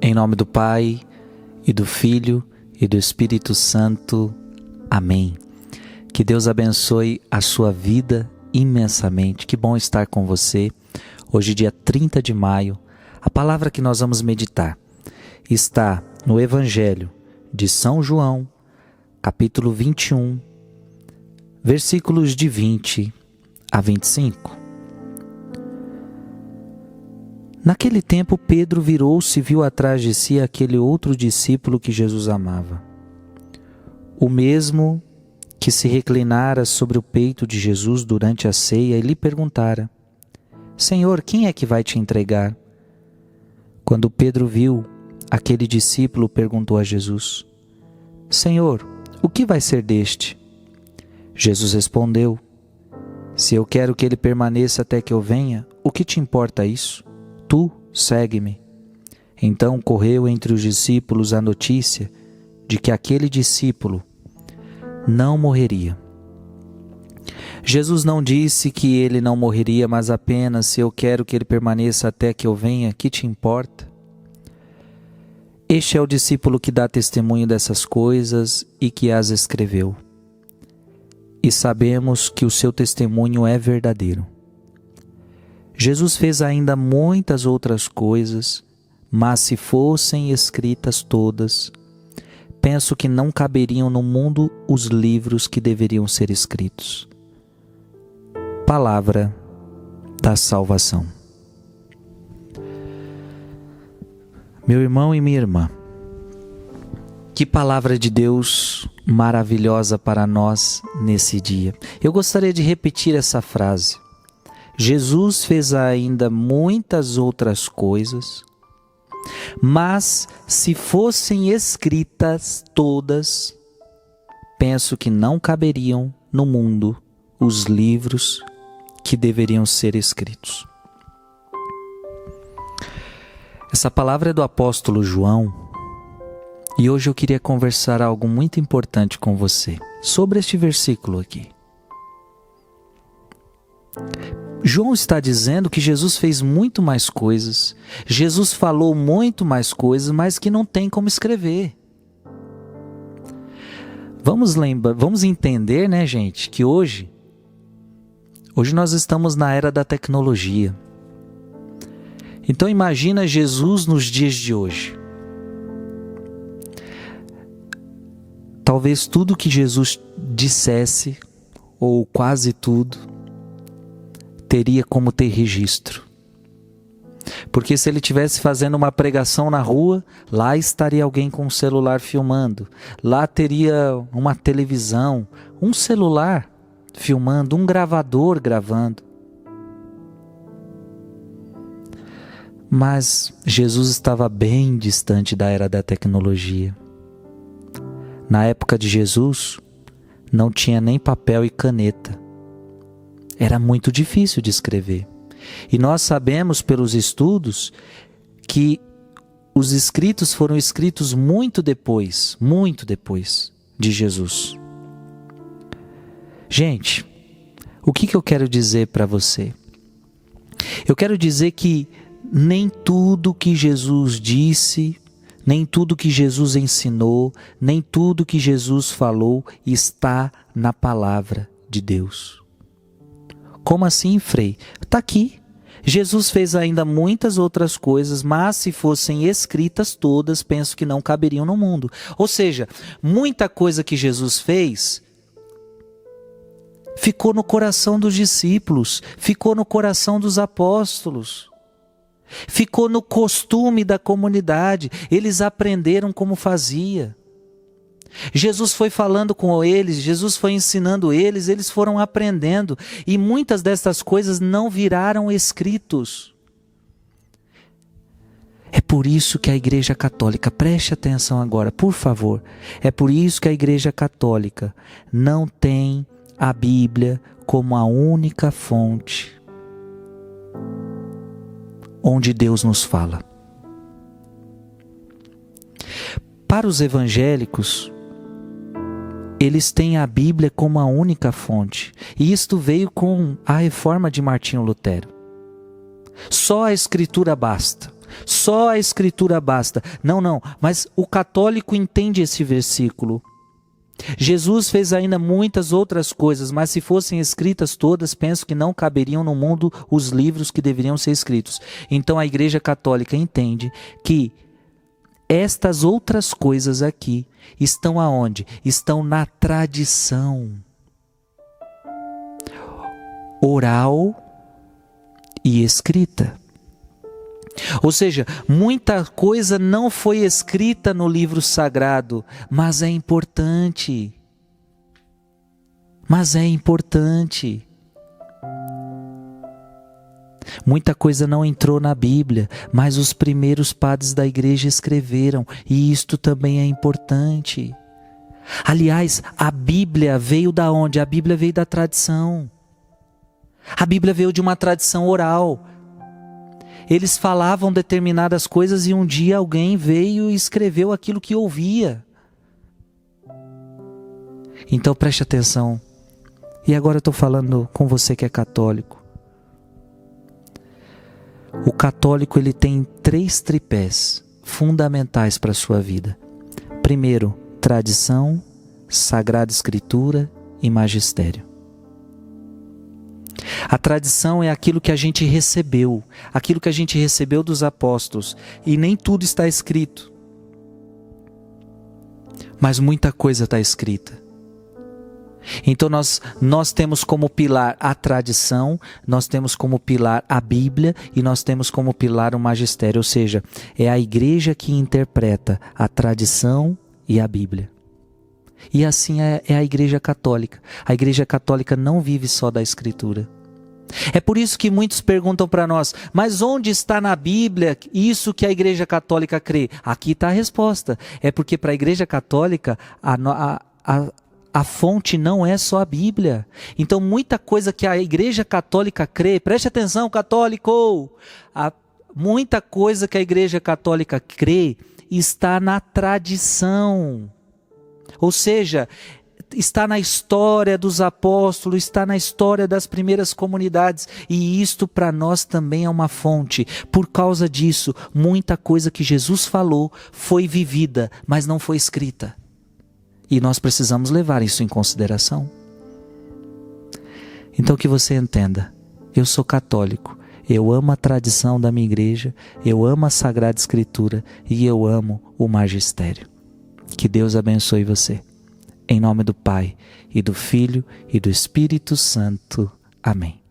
Em nome do Pai, e do Filho, e do Espírito Santo. Amém. Que Deus abençoe a sua vida imensamente. Que bom estar com você. Hoje, dia 30 de maio, a palavra que nós vamos meditar está no Evangelho de São João, capítulo 21, versículos de 20 a 25. Naquele tempo, Pedro virou-se e viu atrás de si aquele outro discípulo que Jesus amava. O mesmo que se reclinara sobre o peito de Jesus durante a ceia e lhe perguntara: Senhor, quem é que vai te entregar? Quando Pedro viu aquele discípulo, perguntou a Jesus: Senhor, o que vai ser deste? Jesus respondeu: Se eu quero que ele permaneça até que eu venha, o que te importa isso? Tu, segue-me. Então correu entre os discípulos a notícia de que aquele discípulo não morreria. Jesus não disse que ele não morreria, mas apenas: se eu quero que ele permaneça até que eu venha, que te importa? Este é o discípulo que dá testemunho dessas coisas e que as escreveu. E sabemos que o seu testemunho é verdadeiro. Jesus fez ainda muitas outras coisas, mas se fossem escritas todas, penso que não caberiam no mundo os livros que deveriam ser escritos. Palavra da salvação. Meu irmão e minha irmã, que palavra de Deus maravilhosa para nós nesse dia. Eu gostaria de repetir essa frase. Jesus fez ainda muitas outras coisas, mas se fossem escritas todas, penso que não caberiam no mundo os livros que deveriam ser escritos. Essa palavra é do apóstolo João e hoje eu queria conversar algo muito importante com você sobre este versículo aqui. João está dizendo que Jesus fez muito mais coisas, Jesus falou muito mais coisas, mas que não tem como escrever. Vamos entender, né, gente, que hoje nós estamos na era da tecnologia. Então imagina Jesus nos dias de hoje. Talvez tudo que Jesus dissesse, ou quase tudo, teria como ter registro. Porque se ele estivesse fazendo uma pregação na rua, lá estaria alguém com um celular filmando. Lá teria uma televisão, um celular filmando, um gravador gravando. Mas Jesus estava bem distante da era da tecnologia. Na época de Jesus, não tinha nem papel e caneta. Era muito difícil de escrever. E nós sabemos pelos estudos que os escritos foram escritos muito depois de Jesus. Gente, o que eu quero dizer para você? Eu quero dizer que nem tudo que Jesus disse, nem tudo que Jesus ensinou, nem tudo que Jesus falou está na palavra de Deus. Como assim, Frei? Está aqui. Jesus fez ainda muitas outras coisas, mas se fossem escritas todas, penso que não caberiam no mundo. Ou seja, muita coisa que Jesus fez ficou no coração dos discípulos, ficou no coração dos apóstolos, ficou no costume da comunidade. Eles aprenderam como fazia. Jesus foi falando com eles, Jesus foi ensinando eles, eles foram aprendendo. E muitas dessas coisas não viraram escritos. É por isso que a Igreja Católica, preste atenção agora, por favor. É por isso que a Igreja Católica não tem a Bíblia como a única fonte onde Deus nos fala. Para os evangélicos, eles têm a Bíblia como a única fonte. E isto veio com a reforma de Martinho Lutero. Só a Escritura basta. Só a Escritura basta. Não, mas o católico entende esse versículo. Jesus fez ainda muitas outras coisas, mas se fossem escritas todas, penso que não caberiam no mundo os livros que deveriam ser escritos. Então a Igreja Católica entende que estas outras coisas aqui estão aonde? Estão na tradição oral e escrita. Ou seja, muita coisa não foi escrita no livro sagrado, mas é importante. Muita coisa não entrou na Bíblia, mas os primeiros padres da igreja escreveram, e isto também é importante. Aliás, a Bíblia veio da onde? A Bíblia veio da tradição. A Bíblia veio de uma tradição oral. Eles falavam determinadas coisas e um dia alguém veio e escreveu aquilo que ouvia. Então preste atenção. E agora eu estou falando com você que é católico. O católico ele tem 3 tripés fundamentais para a sua vida. Primeiro, tradição, Sagrada Escritura e magistério. A tradição é aquilo que a gente recebeu dos apóstolos, e nem tudo está escrito, mas muita coisa está escrita. Então nós temos como pilar a tradição, nós temos como pilar a Bíblia e nós temos como pilar o magistério, ou seja, é a igreja que interpreta a tradição e a Bíblia. E assim é a Igreja Católica. A Igreja Católica não vive só da Escritura. É por isso que muitos perguntam para nós, mas onde está na Bíblia isso que a Igreja Católica crê? Aqui está a resposta. É porque para a Igreja Católica a fonte não é só a Bíblia. Então muita coisa que a Igreja Católica crê, preste atenção, católico! Muita coisa que a Igreja Católica crê está na tradição. Ou seja, está na história dos apóstolos, está na história das primeiras comunidades, e isto para nós também é uma fonte. Por causa disso, muita coisa que Jesus falou foi vivida, mas não foi escrita. E nós precisamos levar isso em consideração. Então que você entenda, eu sou católico, eu amo a tradição da minha igreja, eu amo a Sagrada Escritura e eu amo o magistério. Que Deus abençoe você. Em nome do Pai, e do Filho, e do Espírito Santo. Amém.